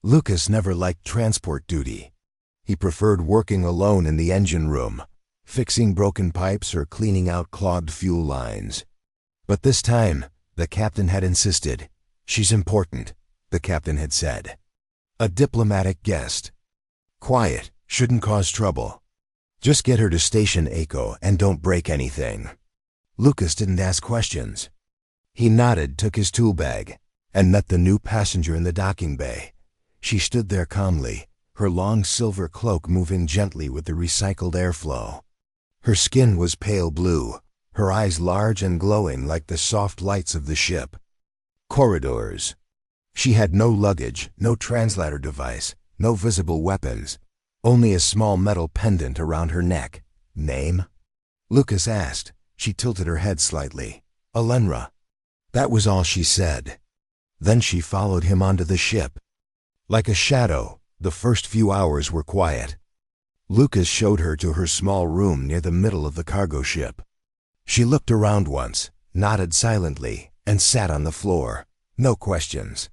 Lucas never liked transport duty. He preferred working alone in the engine room, fixing broken pipes or cleaning out clogged fuel lines. But this time, the captain had insisted. "She's important," the captain had said. "A diplomatic guest. Quiet, shouldn't cause trouble. Just get her to Station Echo and don't break anything." Lucas didn't ask questions. He nodded, took his tool bag, and met the new passenger in the docking bay. She stood there calmly, her long silver cloak moving gently with the recycled airflow. Her skin was pale blue, her eyes large and glowing like the soft lights of the ship. Corridors. She had no luggage, no translator device, no visible weapons, only a small metal pendant around her neck. "Name?" Lucas asked. She tilted her head slightly. "Alenra." That was all she said. Then she followed him onto the ship. Like a shadow, the first few hours were quiet. Lucas showed her to her small room near the middle of the cargo ship. She looked around once, nodded silently, and sat on the floor. No questions.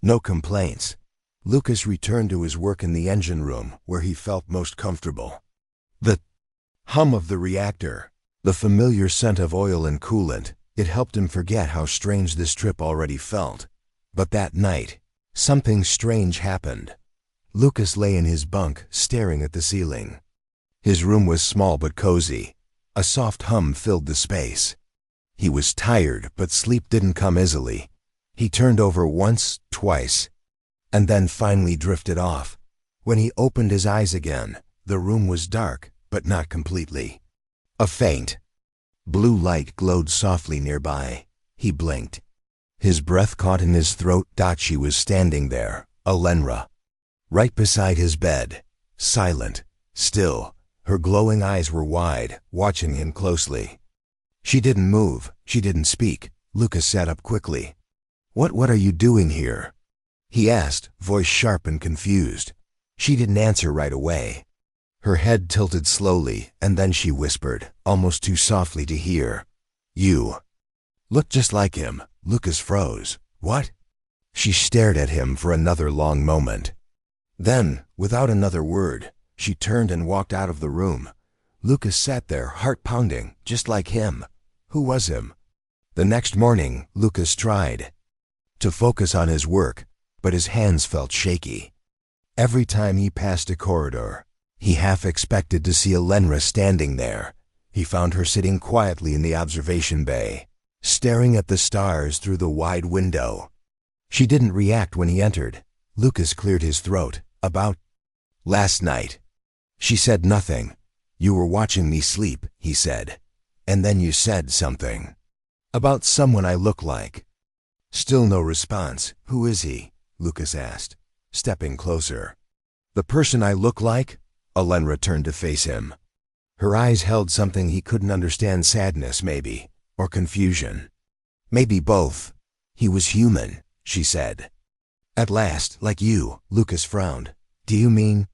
No complaints. Lucas returned to his work in the engine room, where he felt most comfortable. The hum of the reactor, the familiar scent of oil and coolant, it helped him forget how strange this trip already felt. But that night, something strange happened. Lucas lay in his bunk, staring at the ceiling. His room was small but cozy. A soft hum filled the space. He was tired, but sleep didn't come easily. He turned over once, twice, and then finally drifted off. When he opened his eyes again, the room was dark, but not completely. A faint blue light glowed softly nearby. He blinked. His breath caught in his throat. She was standing there, Alenra, right beside his bed, silent, still. Her glowing eyes were wide, watching him closely. She didn't move, she didn't speak. Lucas sat up quickly. What are you doing here?" he asked, voice sharp and confused. She didn't answer right away. Her head tilted slowly, and then she whispered, almost too softly to hear. "You look just like him." Lucas froze. "What?" She stared at him for another long moment. Then, without another word, she turned and walked out of the room. Lucas sat there, heart pounding, just like him. Who was him? The next morning, Lucas tried to focus on his work, but his hands felt shaky. Every time he passed a corridor, he half expected to see Alenra standing there. He found her sitting quietly in the observation bay, staring at the stars through the wide window. She didn't react when he entered. Lucas cleared his throat. "About last night." She said nothing. "You were watching me sleep," he said. "And then you said something about someone I look like." Still no response. "Who is he?" Lucas asked, stepping closer. "The person I look like?" Alenra turned to face him. Her eyes held something he couldn't understand. Sadness, maybe, or confusion. Maybe both. "He was human," she said. "At last, like you." Lucas frowned. "Do you mean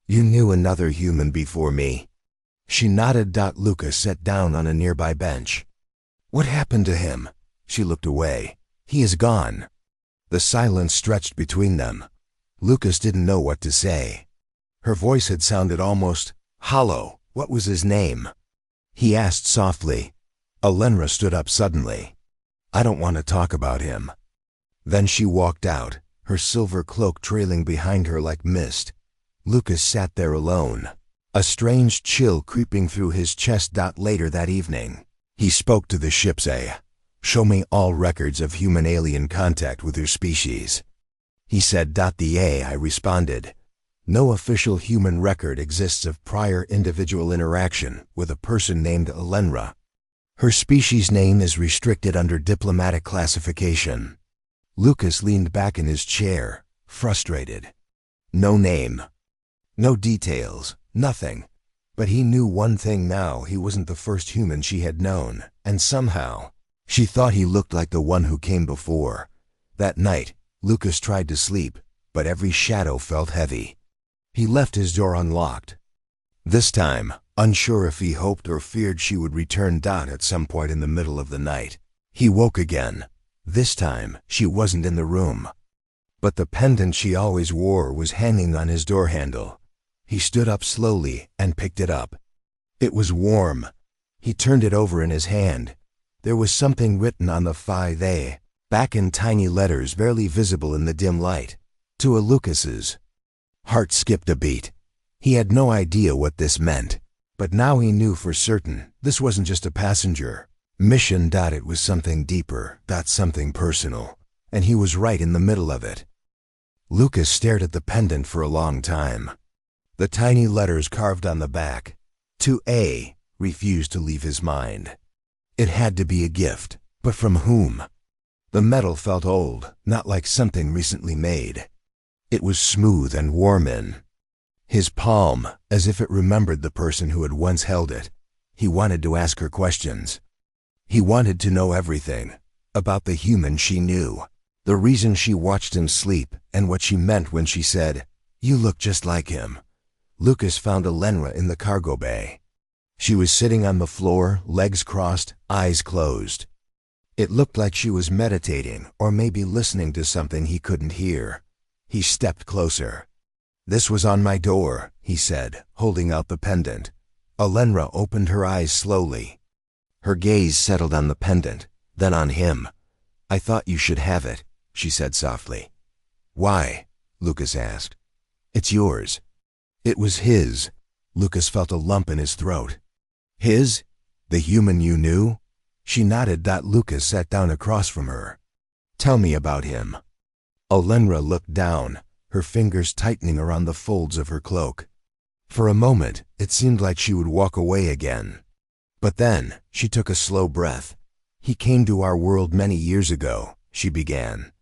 you knew another human before me?" She nodded. Lucas sat down on a nearby bench. "What happened to him?" She looked away. "He is gone." The silence stretched between them. Lucas didn't know what to say. Her voice had sounded almost hollow. "What was his name?" he asked softly. Alenra stood up suddenly. "I don't want to talk about him." Then she walked out, her silver cloak trailing behind her like mist. Lucas sat there alone, a strange chill creeping through his chest. Later that evening, he spoke to the ship's A. "Show me all records of human-alien contact with your species," he said. The AI responded. "No official human record exists of prior individual interaction with a person named Alenra. Her species name is restricted under diplomatic classification." Lucas leaned back in his chair, frustrated. No name, no details, nothing. But he knew one thing now: he wasn't the first human she had known, and somehow she thought he looked like the one who came before. That night, Lucas tried to sleep, but every shadow felt heavy. He left his door unlocked. This time, unsure if he hoped or feared she would return. At some point in the middle of the night, he woke again. This time, she wasn't in the room. But the pendant she always wore was hanging on his door handle. He stood up slowly and picked it up. It was warm. He turned it over in his hand. There was something written on the Phi back in tiny letters barely visible in the dim light. To a Lucas's. Heart skipped a beat. He had no idea what this meant. But now he knew for certain this wasn't just a passenger mission. It was something deeper, something personal. And he was right in the middle of it. Lucas stared at the pendant for a long time. The tiny letters carved on the back, to A, refused to leave his mind. It had to be a gift, but from whom? The metal felt old, not like something recently made. It was smooth and warm in his palm, as if it remembered the person who had once held it. He wanted to ask her questions. He wanted to know everything about the human she knew, the reason she watched him sleep, and what she meant when she said, "You look just like him." Lucas found Alenra in the cargo bay. She was sitting on the floor, legs crossed, eyes closed. It looked like she was meditating or maybe listening to something he couldn't hear. He stepped closer. "This was on my door," he said, holding out the pendant. Alenra opened her eyes slowly. Her gaze settled on the pendant, then on him. "I thought you should have it," she said softly. "Why?" Lucas asked. "It's yours." It was his. Lucas felt a lump in his throat. His? The human you knew? She nodded. Lucas sat down across from her. "Tell me about him." Alenra looked down, her fingers tightening around the folds of her cloak. For a moment, it seemed like she would walk away again. But then, she took a slow breath. "He came to our world many years ago," she began.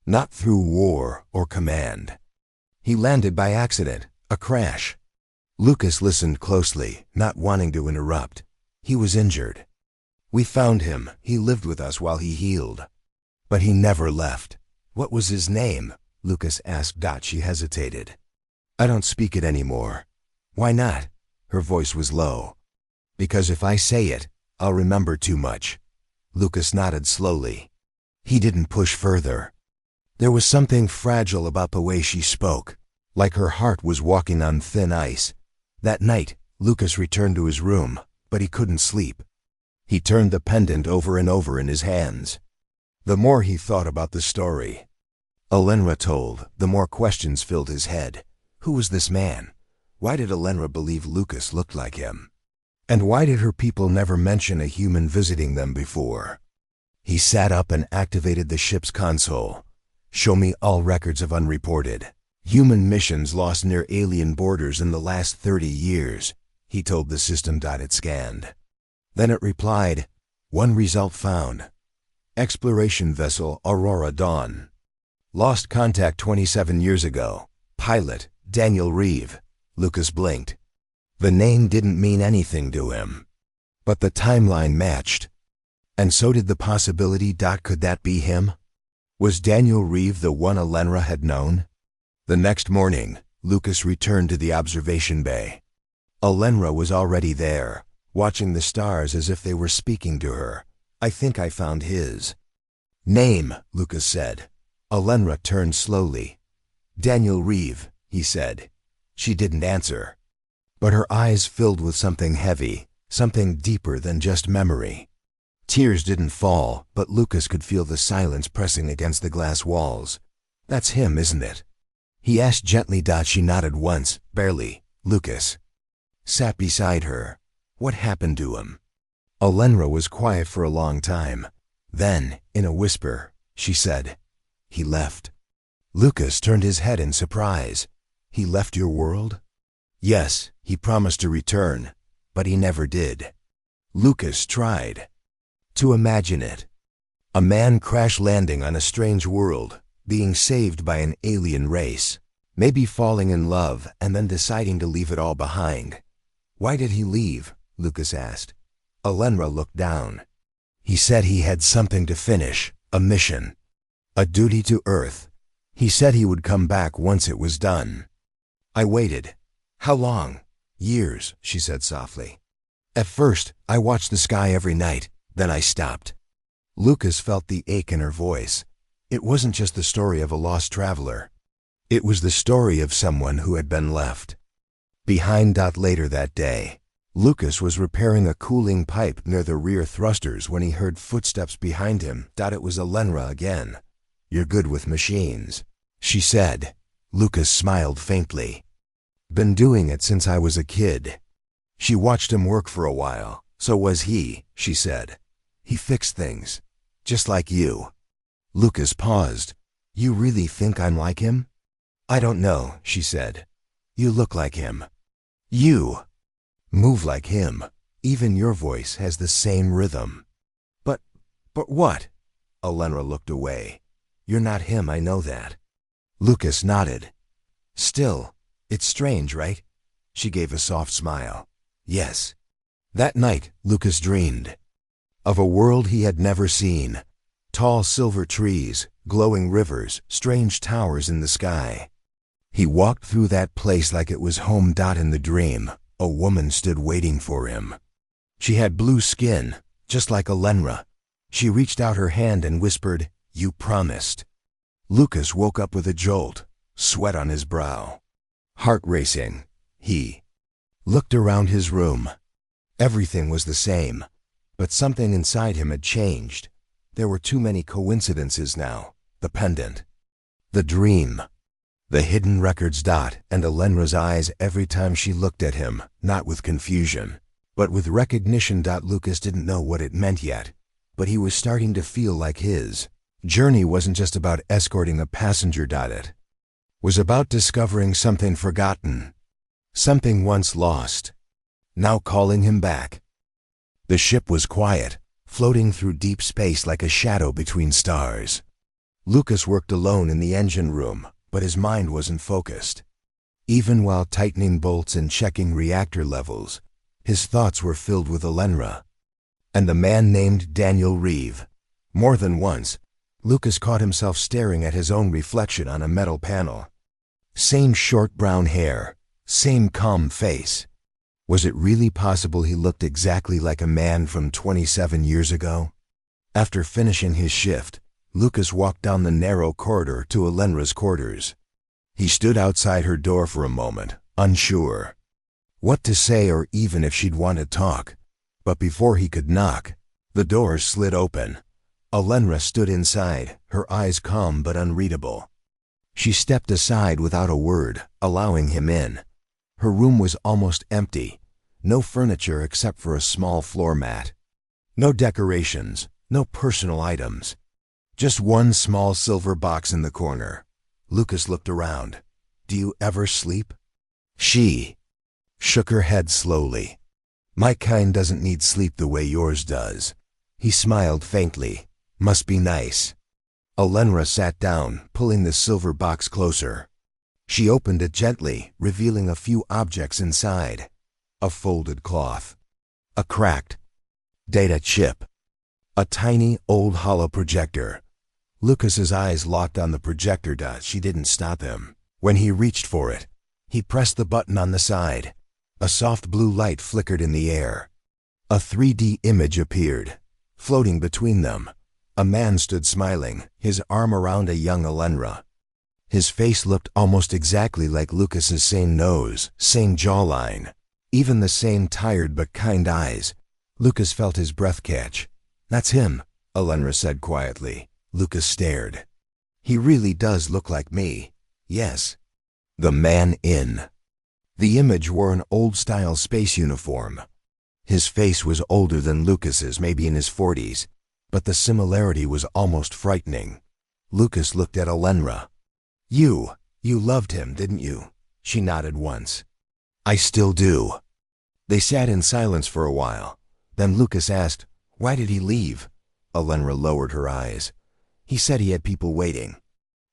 "Not through war or command. He landed by accident, a crash." Lucas listened closely, not wanting to interrupt. "He was injured. We found him. He lived with us while he healed. But he never left." "What was his name?" Lucas asked. She hesitated. "I don't speak it anymore." "Why not?" Her voice was low. "Because if I say it, I'll remember too much." Lucas nodded slowly. He didn't push further. There was something fragile about the way she spoke, like her heart was walking on thin ice. That night, Lucas returned to his room, but he couldn't sleep. He turned the pendant over and over in his hands. The more he thought about the story Alenra told, the more questions filled his head. Who was this man? Why did Alenra believe Lucas looked like him? And why did her people never mention a human visiting them before? He sat up and activated the ship's console. "Show me all records of unreported human missions lost near alien borders in the last 30 years, he told the system. It scanned. Then it replied, "One result found. Exploration vessel Aurora Dawn. Lost contact 27 years ago. Pilot, Daniel Reeve." Lucas blinked. The name didn't mean anything to him. But the timeline matched. And so did the possibility. Could that be him? Was Daniel Reeve the one Alenra had known? The next morning, Lucas returned to the observation bay. Alenra was already there, watching the stars as if they were speaking to her. "I think I found his name," Lucas said. Alenra turned slowly. "Daniel Reeve," he said. She didn't answer. But her eyes filled with something heavy, something deeper than just memory. Tears didn't fall, but Lucas could feel the silence pressing against the glass walls. "That's him, isn't it?" he asked gently. She nodded once, barely. Lucas sat beside her. "What happened to him?" Alenra was quiet for a long time. Then, in a whisper, she said, "He left." Lucas turned his head in surprise. "He left your world?" "Yes, he promised to return, but he never did." Lucas tried to imagine it. A man crash landing on a strange world, being saved by an alien race, maybe falling in love and then deciding to leave it all behind. "Why did he leave?" Lucas asked. Alenra looked down. "He said he had something to finish, a mission, a duty to Earth. He said he would come back once it was done." "I waited." "How long?" "Years," she said softly. "At first, I watched the sky every night, then I stopped." Lucas felt the ache in her voice. It wasn't just the story of a lost traveler. It was the story of someone who had been left behind. Later that day, Lucas was repairing a cooling pipe near the rear thrusters when he heard footsteps behind him. It was Alenra again. "You're good with machines," she said. Lucas smiled faintly. "Been doing it since I was a kid." She watched him work for a while. "So was he," she said. "He fixed things, just like you." Lucas paused. "You really think I'm like him?" "I don't know," she said. "You look like him. You move like him. Even your voice has the same rhythm." But what?" Alenra looked away. "You're not him, I know that." Lucas nodded. "Still, it's strange, right?" She gave a soft smile. "Yes." That night, Lucas dreamed of a world he had never seen. Tall silver trees, glowing rivers, strange towers in the sky. He walked through that place like it was home. In the dream, a woman stood waiting for him. She had blue skin, just like Alenra. She reached out her hand and whispered, "You promised." Lucas woke up with a jolt, sweat on his brow, heart racing. He looked around his room. Everything was the same, but something inside him had changed. There were too many coincidences now. The pendant, the dream, the hidden records. And Alenra's eyes every time she looked at him, not with confusion, but with recognition. Lucas didn't know what it meant yet, but he was starting to feel like his journey wasn't just about escorting a passenger. It was about discovering something forgotten, something once lost, now calling him back. The ship was quiet, floating through deep space like a shadow between stars. Lucas worked alone in the engine room, but his mind wasn't focused. Even while tightening bolts and checking reactor levels, his thoughts were filled with Alenra and the man named Daniel Reeve. More than once, Lucas caught himself staring at his own reflection on a metal panel. Same short brown hair, same calm face. Was it really possible he looked exactly like a man from 27 years ago? After finishing his shift, Lucas walked down the narrow corridor to Alenra's quarters. He stood outside her door for a moment, unsure what to say or even if she'd want to talk. But before he could knock, the door slid open. Alenra stood inside, her eyes calm but unreadable. She stepped aside without a word, allowing him in. Her room was almost empty. No furniture except for a small floor mat. No decorations, no personal items. Just one small silver box in the corner. Lucas looked around. "Do you ever sleep?" She shook her head slowly. "My kind doesn't need sleep the way yours does." He smiled faintly. "Must be nice." Alenra sat down, pulling the silver box closer. She opened it gently, revealing a few objects inside. A folded cloth, a cracked data chip, a tiny old hollow projector. Lucas's eyes locked on the projector. She didn't stop him. When he reached for it, he pressed the button on the side. A soft blue light flickered in the air. A 3D image appeared, floating between them. A man stood smiling, his arm around a young Alenra. His face looked almost exactly like Lucas's, same nose, same jawline, even the same tired but kind eyes. Lucas felt his breath catch. "That's him," Alenra said quietly. Lucas stared. "He really does look like me." "Yes." The man in the image wore an old-style space uniform. His face was older than Lucas's, maybe in his 40s, but the similarity was almost frightening. Lucas looked at Alenra. You loved him, didn't you?" She nodded once. "I still do." They sat in silence for a while. Then Lucas asked, "Why did he leave?" Alenra lowered her eyes. "He said he had people waiting.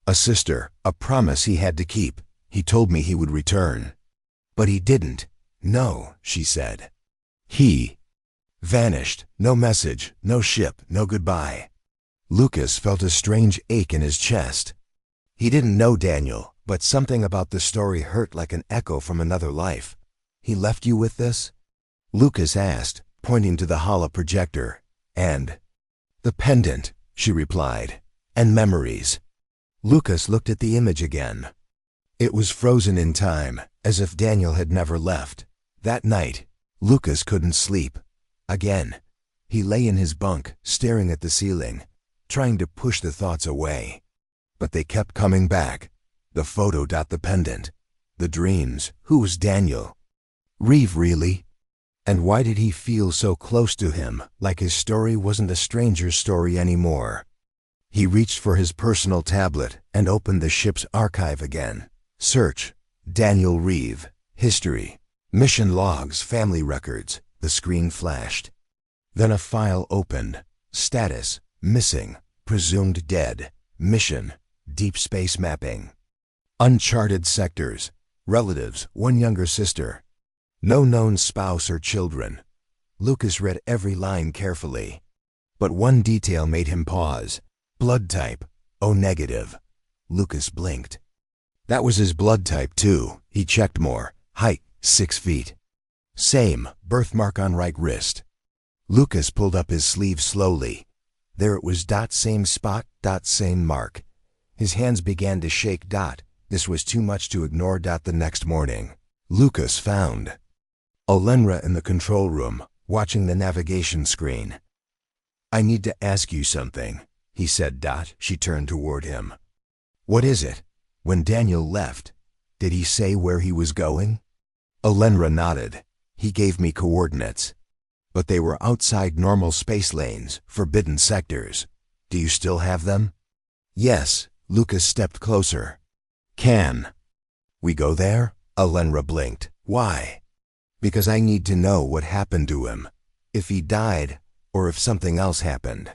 A sister, a promise he had to keep. He told me he would return." "But he didn't." "No," she said. "He vanished. No message, no ship, no goodbye." Lucas felt a strange ache in his chest. He didn't know Daniel, but something about the story hurt like an echo from another life. "He left you with this?" Lucas asked, pointing to the hollow projector. "And the pendant," she replied. and memories. Lucas looked at the image again. It was frozen in time, as if Daniel had never left. That night, Lucas couldn't sleep. Again, he lay in his bunk, staring at the ceiling, trying to push the thoughts away. But they kept coming back. The photo, the pendant, the dreams. Who was Daniel? Reeve, really? And why did he feel so close to him, like his story wasn't a stranger's story anymore? He reached for his personal tablet and opened the ship's archive again. Search. Daniel Reeve. History. Mission logs, family records. The screen flashed. Then a file opened. Status. Missing. Presumed dead. Mission. Deep space mapping. Uncharted sectors. Relatives. One younger sister. No known spouse or children. Lucas read every line carefully. But one detail made him pause. Blood type. O negative. Lucas blinked. That was his blood type too. He checked more. Height, 6 feet. Same, birthmark on right wrist. Lucas pulled up his sleeve slowly. There it was. Same spot, same mark. His hands began to shake. This was too much to ignore. The next morning, Lucas found Olenra in the control room, watching the navigation screen. I need to ask you something, he said. She turned toward him. What is it? When Daniel left, did he say where he was going? Olenra nodded. He gave me coordinates. But they were outside normal space lanes, forbidden sectors. Do you still have them? Yes. Lucas stepped closer. Can we go there? Olenra blinked. Why? Because I need to know what happened to him. If he died, or if something else happened.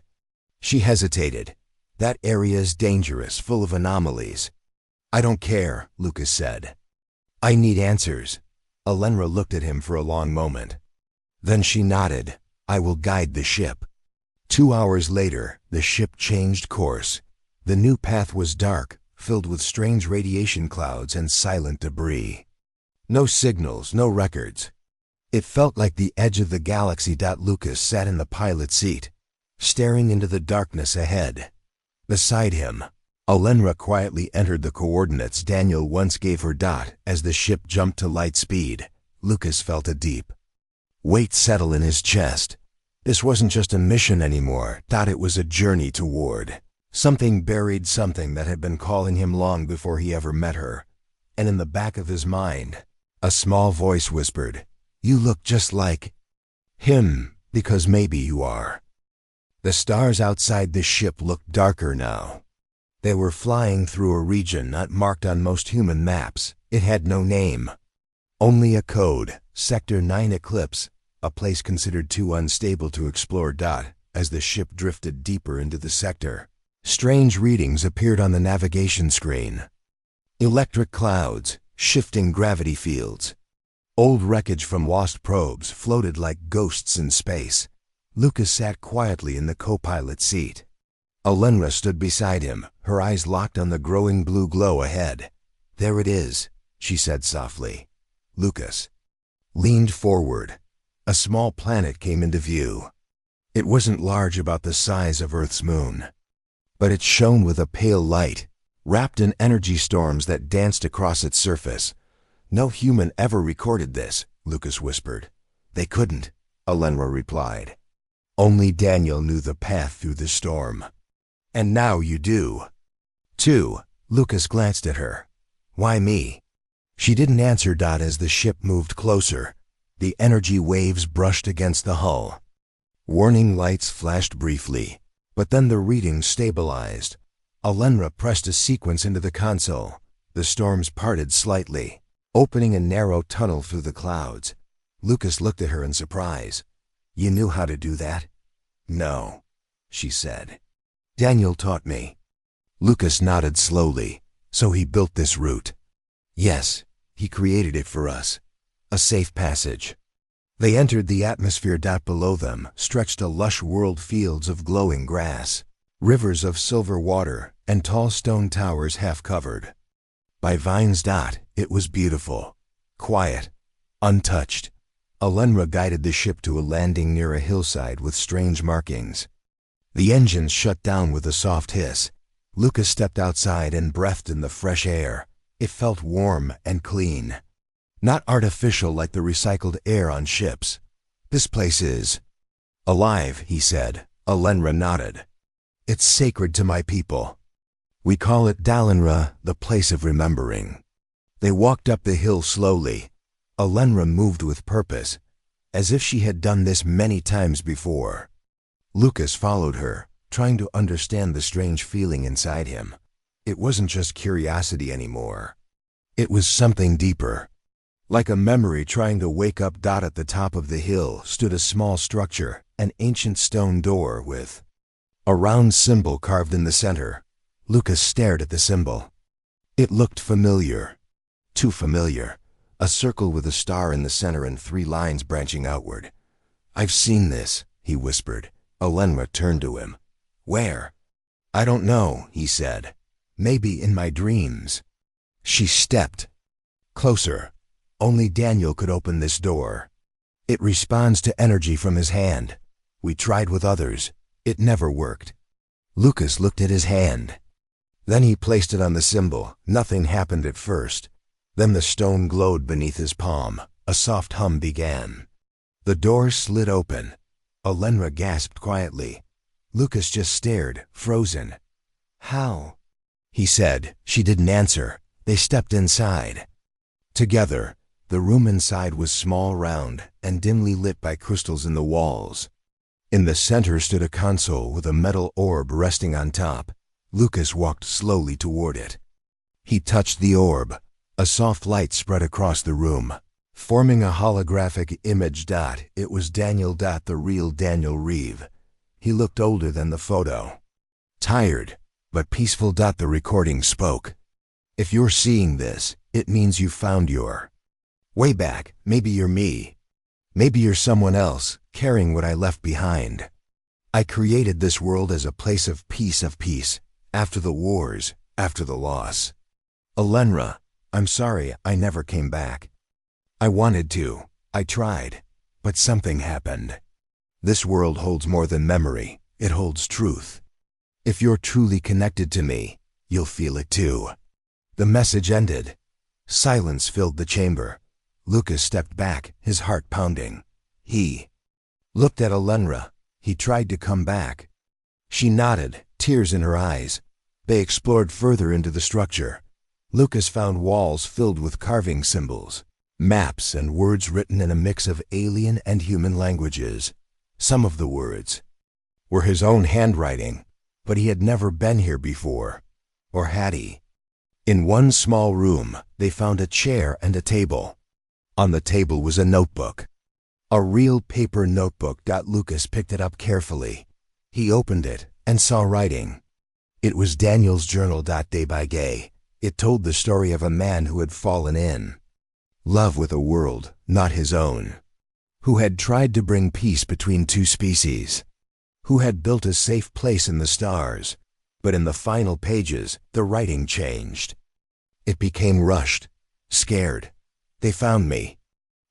She hesitated. That area is dangerous, full of anomalies. I don't care, Lucas said. I need answers. Olenra looked at him for a long moment. Then she nodded. I will guide the ship. 2 hours later, the ship changed course. The new path was dark, filled with strange radiation clouds and silent debris. No signals, no records. It felt like the edge of the galaxy. Lucas sat in the pilot's seat, staring into the darkness ahead. Beside him, Olenra quietly entered the coordinates Daniel once gave her. As the ship jumped to light speed, Lucas felt a deep weight settle in his chest. This wasn't just a mission anymore. It was a journey toward something buried, something that had been calling him long before he ever met her. And in the back of his mind, a small voice whispered, You look just like him, because maybe you are. The stars outside the ship looked darker now. They were flying through a region not marked on most human maps. It had no name. Only a code, Sector 9 Eclipse, a place considered too unstable to explore. As the ship drifted deeper into the sector, strange readings appeared on the navigation screen. Electric clouds, shifting gravity fields. Old wreckage from lost probes floated like ghosts in space. Lucas sat quietly in the co-pilot seat. Olenra stood beside him, her eyes locked on the growing blue glow ahead. There it is, she said softly. Lucas leaned forward. A small planet came into view. It wasn't large, about the size of Earth's moon. But it shone with a pale light, wrapped in energy storms that danced across its surface. No human ever recorded this, Lucas whispered. They couldn't, Olenra replied. Only Daniel knew the path through the storm. And now you do. Too, Lucas glanced at her. Why me? She didn't answer. As the ship moved closer, the energy waves brushed against the hull. Warning lights flashed briefly, but then the readings stabilized. Olenra pressed a sequence into the console. The storms parted slightly, opening a narrow tunnel through the clouds. Lucas looked at her in surprise. You knew how to do that? No, she said. Daniel taught me. Lucas nodded slowly. So he built this route. Yes, he created it for us. A safe passage. They entered the atmosphere. Below them stretched a lush world, fields of glowing grass, rivers of silver water, and tall stone towers half covered by vines. It was beautiful, quiet, untouched. Olenra guided the ship to a landing near a hillside with strange markings. The engines shut down with a soft hiss. Lucas stepped outside and breathed in the fresh air. It felt warm and clean. Not artificial like the recycled air on ships. This place is alive, he said. Alenra nodded. It's sacred to my people. We call it Dalenra, the place of remembering. They walked up the hill slowly. Alenra moved with purpose, as if she had done this many times before. Lucas followed her, trying to understand the strange feeling inside him. It wasn't just curiosity anymore. It was something deeper. Like a memory trying to wake up. At the top of the hill stood a small structure, an ancient stone door with a round symbol carved in the center. Lucas stared at the symbol. It looked familiar. Too familiar. A circle with a star in the center and 3 lines branching outward. I've seen this, he whispered. Alenra turned to him. Where? I don't know, he said. Maybe in my dreams. She stepped closer. Only Daniel could open this door. It responds to energy from his hand. We tried with others. It never worked. Lucas looked at his hand. Then he placed it on the symbol. Nothing happened at first. Then the stone glowed beneath his palm. A soft hum began. The door slid open. Alenra gasped quietly. Lucas just stared, frozen. How? He said. She didn't answer. They stepped inside. Together, the room inside was small, round, and dimly lit by crystals in the walls. In the center stood a console with a metal orb resting on top. Lucas walked slowly toward it. He touched the orb. A soft light spread across the room, forming a holographic image. It was Daniel. The real Daniel Reeve. He looked older than the photo. Tired, but peaceful. The recording spoke. If you're seeing this, it means you found your way back. Maybe you're me. Maybe you're someone else, carrying what I left behind. I created this world as a place of peace, after the wars, after the loss. Alenra, I'm sorry I never came back. I wanted to. I tried. But something happened. This world holds more than memory. It holds truth. If you're truly connected to me, you'll feel it too. The message ended. Silence filled the chamber. Lucas stepped back, his heart pounding. He looked at Alenra. He tried to come back. She nodded, tears in her eyes. They explored further into the structure. Lucas found walls filled with carving symbols, maps and words written in a mix of alien and human languages. Some of the words were his own handwriting, but he had never been here before. Or had he? In one small room, they found a chair and a table. On the table was a notebook. A real paper notebook. Lucas picked it up carefully. He opened it and saw writing. It was Daniel's journal. Day by day. It told the story of a man who had fallen in love with a world not his own, who had tried to bring peace between 2 species, who had built a safe place in the stars, but in the final pages, the writing changed. It became rushed, scared. They found me.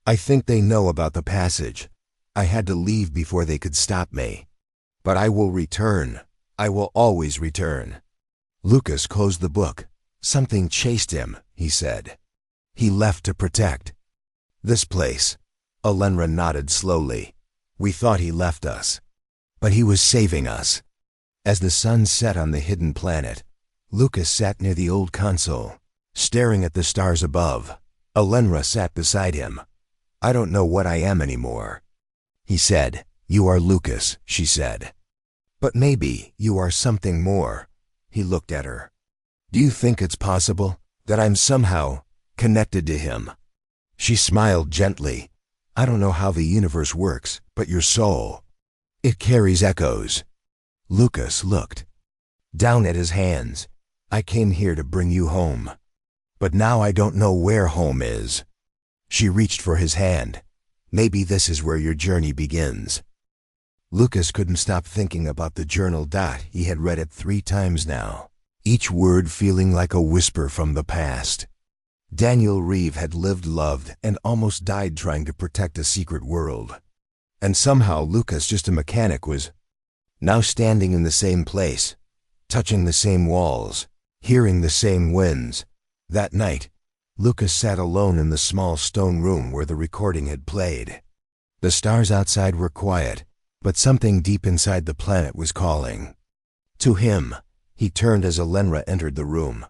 I think they know about the passage. I had to leave before they could stop me. But I will return. I will always return. Lucas closed the book. Something chased him, he said. He left to protect this place. Alenra nodded slowly. We thought he left us, but he was saving us. As the sun set on the hidden planet, Lucas sat near the old console, staring at the stars above. Alenra sat beside him. I don't know what I am anymore, he said. You are Lucas, she said. But maybe you are something more. He looked at her. Do you think it's possible that I'm somehow connected to him? She smiled gently. I don't know how the universe works, but your soul, it carries echoes. Lucas looked down at his hands. I came here to bring you home, but now I don't know where home is. She reached for his hand. Maybe this is where your journey begins. Lucas couldn't stop thinking about the journal. He had read it 3 times now, each word feeling like a whisper from the past. Daniel Reeve had lived, loved, and almost died trying to protect a secret world. And somehow Lucas, just a mechanic, was now standing in the same place, touching the same walls, hearing the same winds. That night, Lucas sat alone in the small stone room where the recording had played. The stars outside were quiet, but something deep inside the planet was calling. To him, he turned as Alenra entered the room.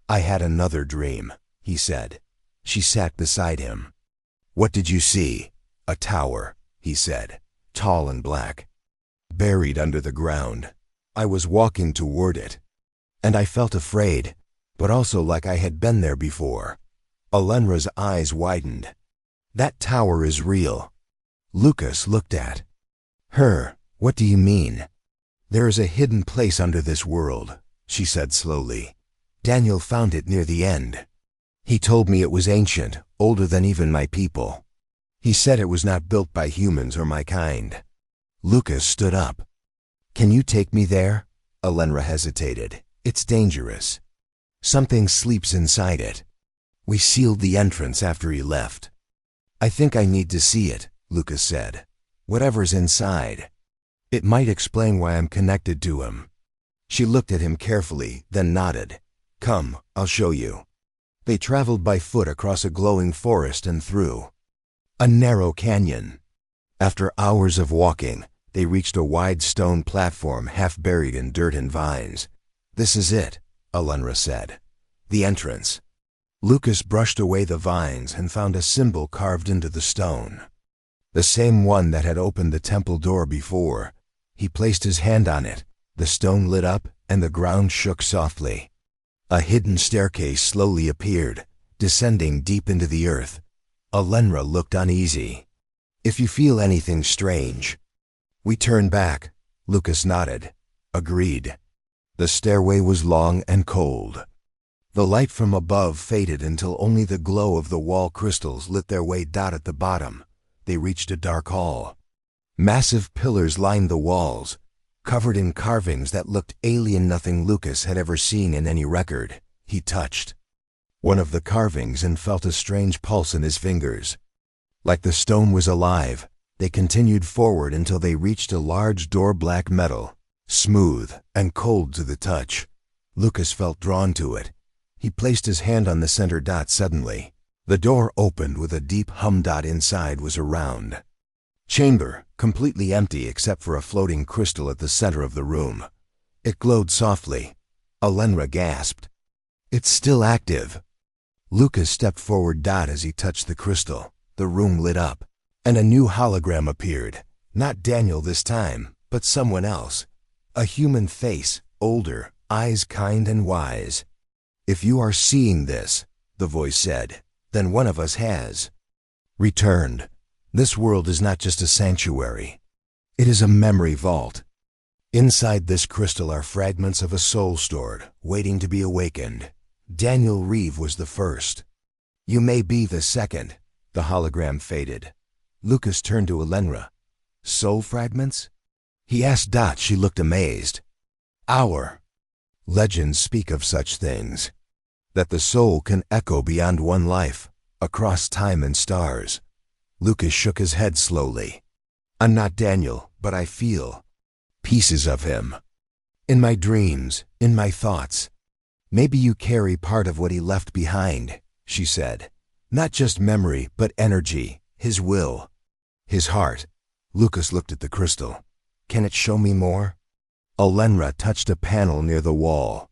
"I had another dream," he said. She sat beside him. "What did you see?" "A tower," he said, "tall and black, buried under the ground. I was walking toward it, and I felt afraid, but also like I had been there before." Alenra's eyes widened. "That tower is real." Lucas looked at her. "What do you mean?" "There is a hidden place under this world," she said slowly. "Daniel found it near the end. He told me it was ancient, older than even my people. He said it was not built by humans or my kind." Lucas stood up. "Can you take me there?" Alenra hesitated. "It's dangerous. Something sleeps inside it. We sealed the entrance after he left." "I think I need to see it," Lucas said. "Whatever's inside. It might explain why I'm connected to him." She looked at him carefully, then nodded. "Come, I'll show you." They traveled by foot across a glowing forest and through a narrow canyon. After hours of walking, they reached a wide stone platform half buried in dirt and vines. "This is it," Alenra said. "The entrance." Lucas brushed away the vines and found a symbol carved into the stone. The same one that had opened the temple door before. He placed his hand on it. The stone lit up and the ground shook softly. A hidden staircase slowly appeared, descending deep into the earth. Alenra looked uneasy. "If you feel anything strange." "We turn back," Lucas nodded. "Agreed." The stairway was long and cold. The light from above faded until only the glow of the wall crystals lit their way down at the bottom. They reached a dark hall. Massive pillars lined the walls, covered in carvings that looked alien, nothing Lucas had ever seen in any record. He touched one of the carvings and felt a strange pulse in his fingers. Like the stone was alive, they continued forward until they reached a large door, black metal, smooth and cold to the touch. Lucas felt drawn to it. He placed his hand on the center dot. Suddenly, the door opened with a deep hum. Inside was a round chamber, completely empty except for a floating crystal at the center of the room. It glowed softly. Alenra gasped. "It's still active." Lucas stepped forward. As he touched the crystal, the room lit up, and a new hologram appeared. Not Daniel this time, but someone else. A human face, older, eyes kind and wise. "If you are seeing this," the voice said, "then one of us has returned. This world is not just a sanctuary. It is a memory vault. Inside this crystal are fragments of a soul stored, waiting to be awakened. Daniel Reeve was the first. You may be the second." The hologram faded. Lucas turned to Alenra. "Soul fragments?" he asked. She looked amazed. "Our legends speak of such things, that the soul can echo beyond one life, across time and stars." Lucas shook his head slowly. "I'm not Daniel, but I feel pieces of him. In my dreams, in my thoughts. Maybe you carry part of what he left behind," she said. "Not just memory, but energy, his will, his heart." Lucas looked at the crystal. "Can it show me more?" Alenra touched a panel near the wall.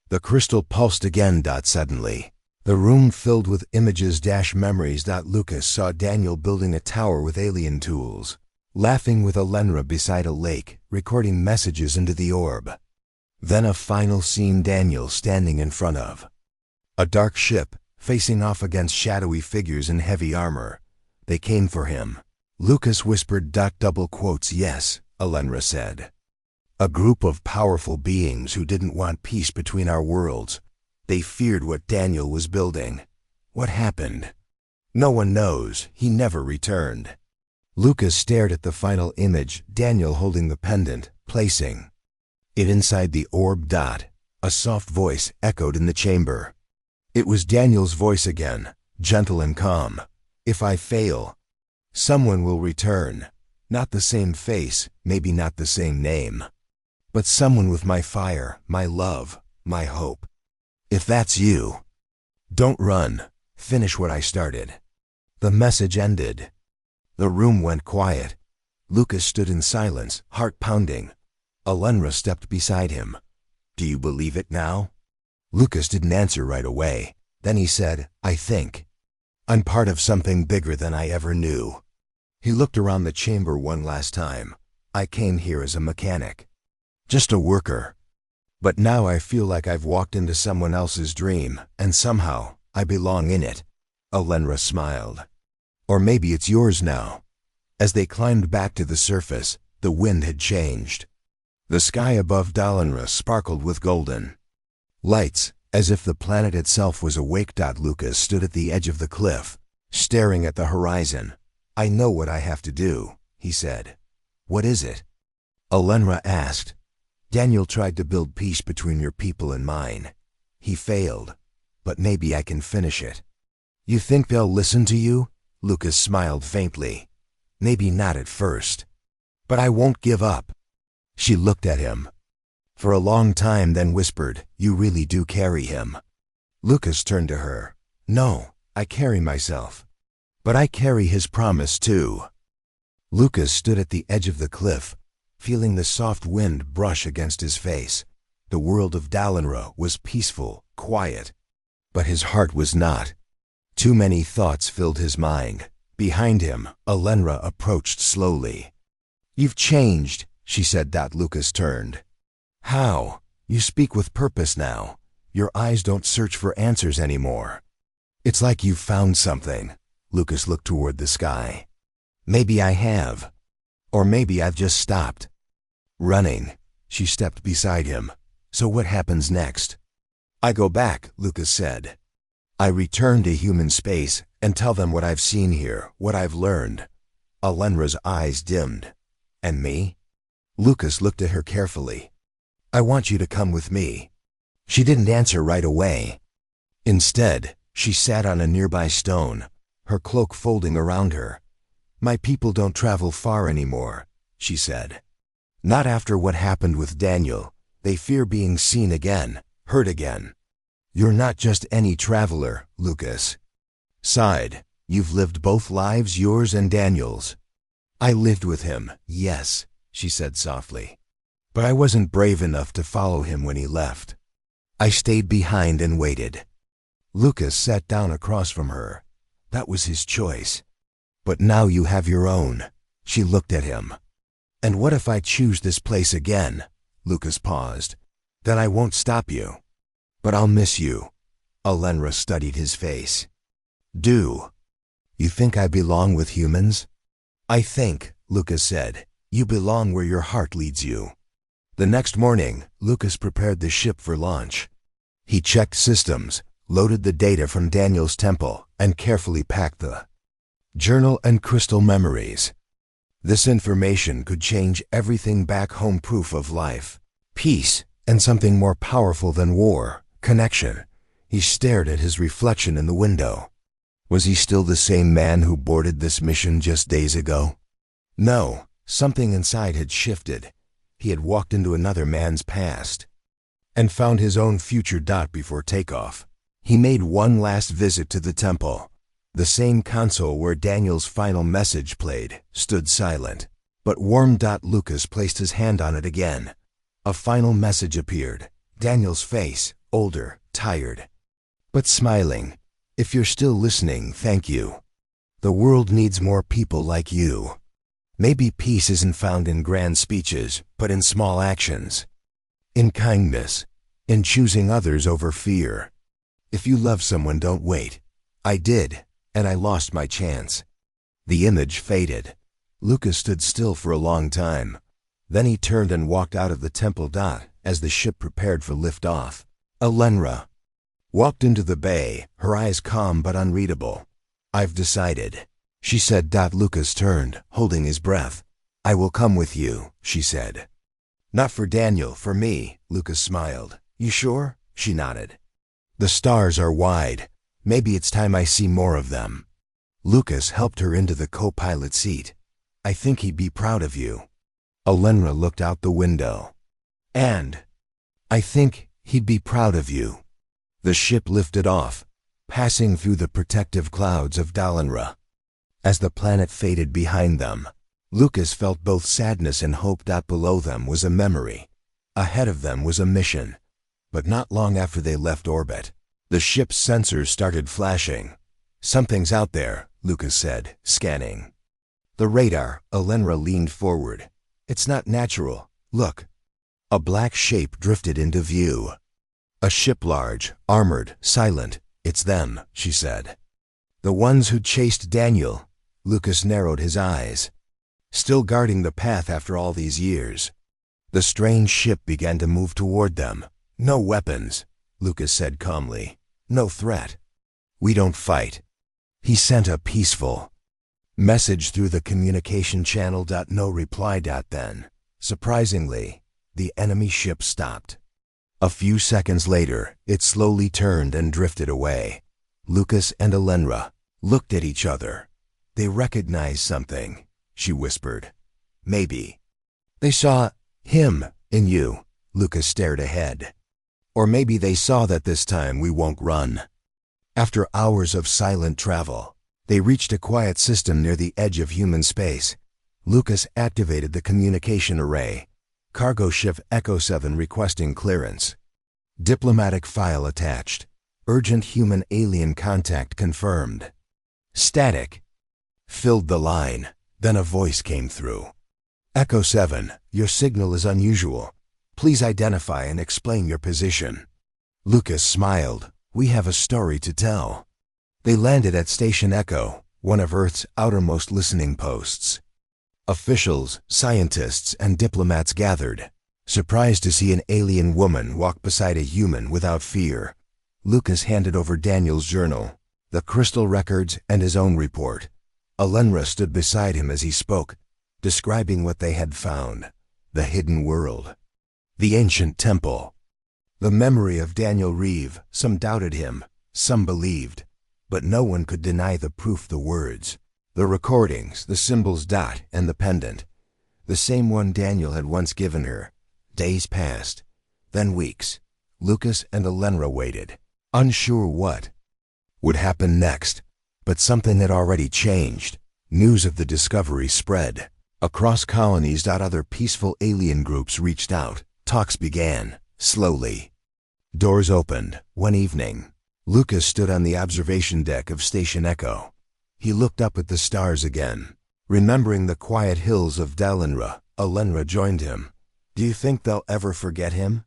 The crystal pulsed again. Suddenly, the room filled with images, memories. Lucas saw Daniel building a tower with alien tools, laughing with Alenra beside a lake, recording messages into the orb. Then a final scene, Daniel standing in front of a dark ship, facing off against shadowy figures in heavy armor. They came for him. Lucas whispered. Double quotes. "Yes," Alenra said. "A group of powerful beings who didn't want peace between our worlds. They feared what Daniel was building." "What happened?" "No one knows. He never returned." Lucas stared at the final image, Daniel holding the pendant, placing it inside the orb. A soft voice echoed in the chamber. It was Daniel's voice again, gentle and calm. "If I fail, someone will return. Not the same face, maybe not the same name, but someone with my fire, my love, my hope. If that's you, don't run. Finish what I started." The message ended. The room went quiet. Lucas stood in silence, heart pounding. Alenra stepped beside him. "Do you believe it now?" Lucas didn't answer right away. Then he said, "I think. I'm part of something bigger than I ever knew." He looked around the chamber one last time. "I came here as a mechanic. Just a worker. But now I feel like I've walked into someone else's dream, and somehow I belong in it." Alenra smiled. "Or maybe it's yours now." As they climbed back to the surface, the wind had changed. The sky above Dalenra sparkled with golden lights, as if the planet itself was awake. Lucas stood at the edge of the cliff, staring at the horizon. "I know what I have to do," he said. "What is it?" Alenra asked. "Daniel tried to build peace between your people and mine. He failed, but maybe I can finish it." "You think they'll listen to you?" Lucas smiled faintly. "Maybe not at first, but I won't give up." She looked at him for a long time, then whispered, "You really do carry him." Lucas turned to her. "No, I carry myself, but I carry his promise too." Lucas stood at the edge of the cliff, feeling the soft wind brush against his face. The world of Dalenra was peaceful, quiet, but his heart was not. Too many thoughts filled his mind. Behind him, Alenra approached slowly. "You've changed," she said. Lucas turned. "How? You speak with purpose now. Your eyes don't search for answers anymore. It's like you've found something." Lucas looked toward the sky. "Maybe I have. Or maybe I've just stopped running." She stepped beside him. "So what happens next?" "I go back," Lucas said. "I return to human space and tell them what I've seen here, what I've learned." Alenra's eyes dimmed. "And me?" Lucas looked at her carefully. "I want you to come with me." She didn't answer right away. Instead, she sat on a nearby stone, her cloak folding around her. "My people don't travel far anymore," she said. "Not after what happened with Daniel. They fear being seen again, heard again." "You're not just any traveler," Lucas sighed. "You've lived both lives, yours and Daniel's." "I lived with him, yes," she said softly. "But I wasn't brave enough to follow him when he left. I stayed behind and waited." Lucas sat down across from her. That was his choice. "But now you have your own." She looked at him. "And what if I choose this place again?" Lucas paused. "Then I won't stop you. But I'll miss you." Alenra studied his face. "Do you think I belong with humans?" "I think," Lucas said, "you belong where your heart leads you." The next morning, Lucas prepared the ship for launch. He checked systems, loaded the data from Daniel's temple, and carefully packed the journal and crystal memories. This information could change everything back home. Proof of life, peace, and something more powerful than war, connection. He stared at his reflection in the window. Was he still the same man who boarded this mission just days ago? No, something inside had shifted. He had walked into another man's past and found his own future. Before takeoff, he made one last visit to the temple. The same console where Daniel's final message played stood silent, but warm. Lucas placed his hand on it again. A final message appeared. Daniel's face, older, tired, but smiling. "If you're still listening, thank you. The world needs more people like you. Maybe peace isn't found in grand speeches, but in small actions. In kindness, in choosing others over fear. If you love someone, don't wait. I did, and I lost my chance." The image faded. Lucas stood still for a long time. Then he turned and walked out of the temple. As the ship prepared for liftoff, Alenra walked into the bay, her eyes calm but unreadable. "I've decided," she said. Lucas turned, holding his breath. "I will come with you," she said. "Not for Daniel, for me," Lucas smiled. "You sure?" She nodded. "The stars are wide. Maybe it's time I see more of them." Lucas helped her into the co-pilot seat. "I think he'd be proud of you." Alenra looked out the window. And I think he'd be proud of you. The ship lifted off, passing through the protective clouds of Dalenra. As the planet faded behind them, Lucas felt both sadness and hope. Below them was a memory. Ahead of them was a mission. But not long after they left orbit, the ship's sensors started flashing. Something's out there, Lucas said, scanning the radar. Alenra leaned forward. It's not natural. Look. A black shape drifted into view. A ship, large, armored, silent. It's them, she said. The ones who chased Daniel. Lucas narrowed his eyes. Still guarding the path after all these years. The strange ship began to move toward them. No weapons, Lucas said calmly. No threat. We don't fight. He sent a peaceful message through the communication channel. No reply. Then, surprisingly, the enemy ship stopped. A few seconds later, it slowly turned and drifted away. Lucas and Alenra looked at each other. They recognized something, she whispered. Maybe they saw him in you. Lucas stared ahead. Or maybe they saw that this time we won't run. After hours of silent travel, they reached a quiet system near the edge of human space. Lucas activated the communication array. Cargo ship Echo 7 requesting clearance. Diplomatic file attached. Urgent human-alien contact confirmed. Static filled the line. Then a voice came through. Echo 7, your signal is unusual. Please identify and explain your position. Lucas smiled. We have a story to tell. They landed at Station Echo, one of Earth's outermost listening posts. Officials, scientists, and diplomats gathered, surprised to see an alien woman walk beside a human without fear. Lucas handed over Daniel's journal, the crystal records, and his own report. Alenra stood beside him as he spoke, describing what they had found. The hidden world. The ancient temple. The memory of Daniel Reeve. Some doubted him, some believed, but no one could deny the proof. The words, the recordings, the symbols. And the pendant. The same one Daniel had once given her. Days passed, then weeks. Lucas and Alenra waited, unsure what would happen next. But something had already changed. News of the discovery spread across colonies. Other peaceful alien groups reached out. Talks began, slowly. Doors opened. One evening, Lucas stood on the observation deck of Station Echo. He looked up at the stars again. Remembering the quiet hills of Dalenra, Alenra joined him. Do you think they'll ever forget him?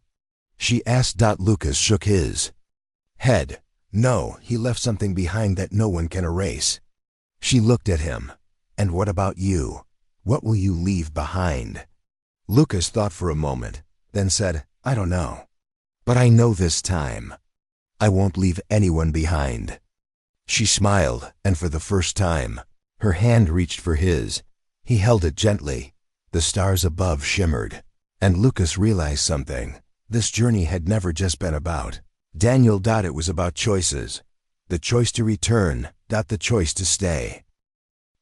She asked. Lucas shook his head. No, he left something behind that no one can erase. She looked at him. And what about you? What will you leave behind? Lucas thought for a moment, then said, I don't know. But I know this time, I won't leave anyone behind. She smiled, and for the first time, her hand reached for his. He held it gently. The stars above shimmered, and Lucas realized something. This journey had never just been about Daniel. It was about choices. The choice to return, the choice to stay.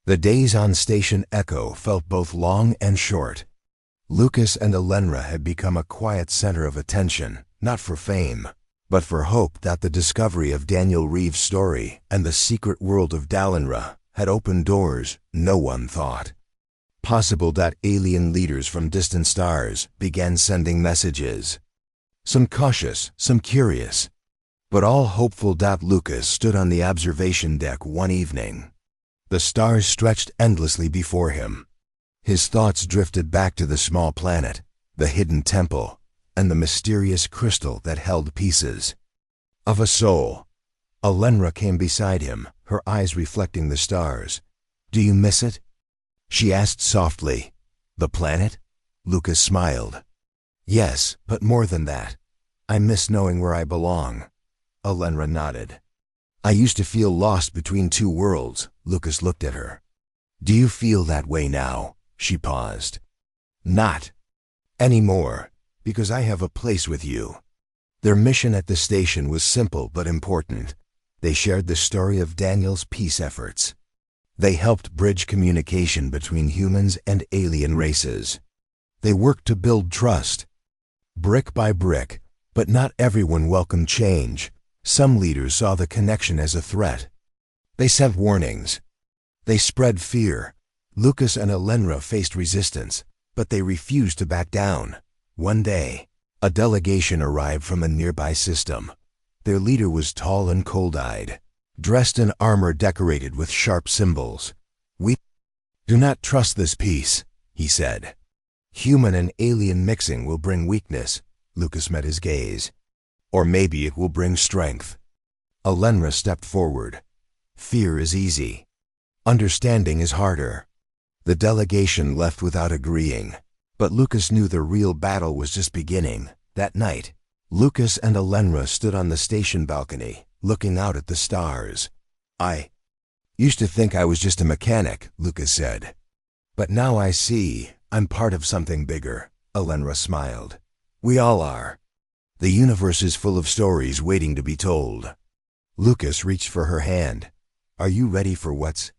The days on Station Echo felt both long and short. Lucas and Alenra had become a quiet center of attention, not for fame, but for hope. The discovery of Daniel Reeve's story and the secret world of Dalenra had opened doors no one thought possible. Alien leaders from distant stars began sending messages. Some cautious, some curious, but all hopeful. Lucas stood on the observation deck one evening. The stars stretched endlessly before him. His thoughts drifted back to the small planet, the hidden temple, and the mysterious crystal that held pieces of a soul. Alenra came beside him, her eyes reflecting the stars. Do you miss it? She asked softly. The planet? Lucas smiled. Yes, but more than that. I miss knowing where I belong. Alenra nodded. I used to feel lost between two worlds. Lucas looked at her. Do you feel that way now? She paused. Not anymore, because I have a place with you. Their mission at the station was simple but important. They shared the story of Daniel's peace efforts. They helped bridge communication between humans and alien races. They worked to build trust. brick by brick, but not everyone welcomed change. Some leaders saw the connection as a threat. They sent warnings. They spread fear. Lucas and Elenra faced resistance, but they refused to back down. One day, a delegation arrived from a nearby system. Their leader was tall and cold-eyed, dressed in armor decorated with sharp symbols. "We do not trust this peace," he said. "Human and alien mixing will bring weakness." Lucas met his gaze. "Or maybe it will bring strength." Elenra stepped forward. "Fear is easy. Understanding is harder." The delegation left without agreeing, but Lucas knew the real battle was just beginning. That night, Lucas and Elenra stood on the station balcony, looking out at the stars. "I used to think I was just a mechanic," Lucas said. "But now I see I'm part of something bigger." Elenra smiled. "We all are. The universe is full of stories waiting to be told." Lucas reached for her hand. "Are you ready for what's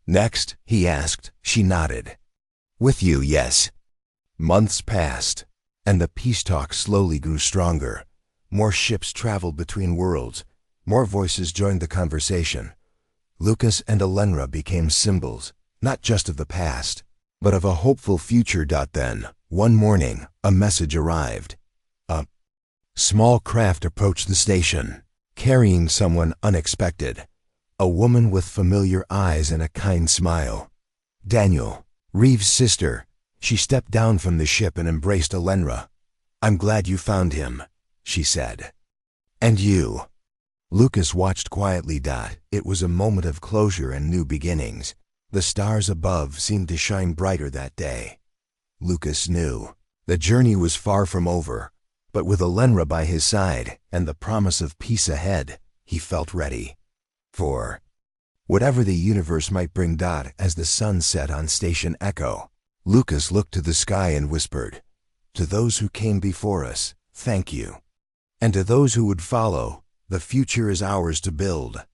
next?" he asked. She nodded. "With you, yes." Months passed, and the peace talk slowly grew stronger. More ships traveled between worlds. More voices joined the conversation. Lucas and Elenra became symbols, not just of the past, but of a hopeful future. Then, one morning, a message arrived. A small craft approached the station, carrying someone unexpected. A woman with familiar eyes and a kind smile. Daniel, Reeve's sister. She stepped down from the ship and embraced Elenra. "I'm glad you found him," she said. "And you?" Lucas watched quietly. It was a moment of closure and new beginnings. The stars above seemed to shine brighter that day. Lucas knew the journey was far from over, but with Elenra by his side and the promise of peace ahead, he felt ready for whatever the universe might bring. As the sun set on Station Echo, Lucas looked to the sky and whispered, "To those who came before us, thank you. And to those who would follow, the future is ours to build."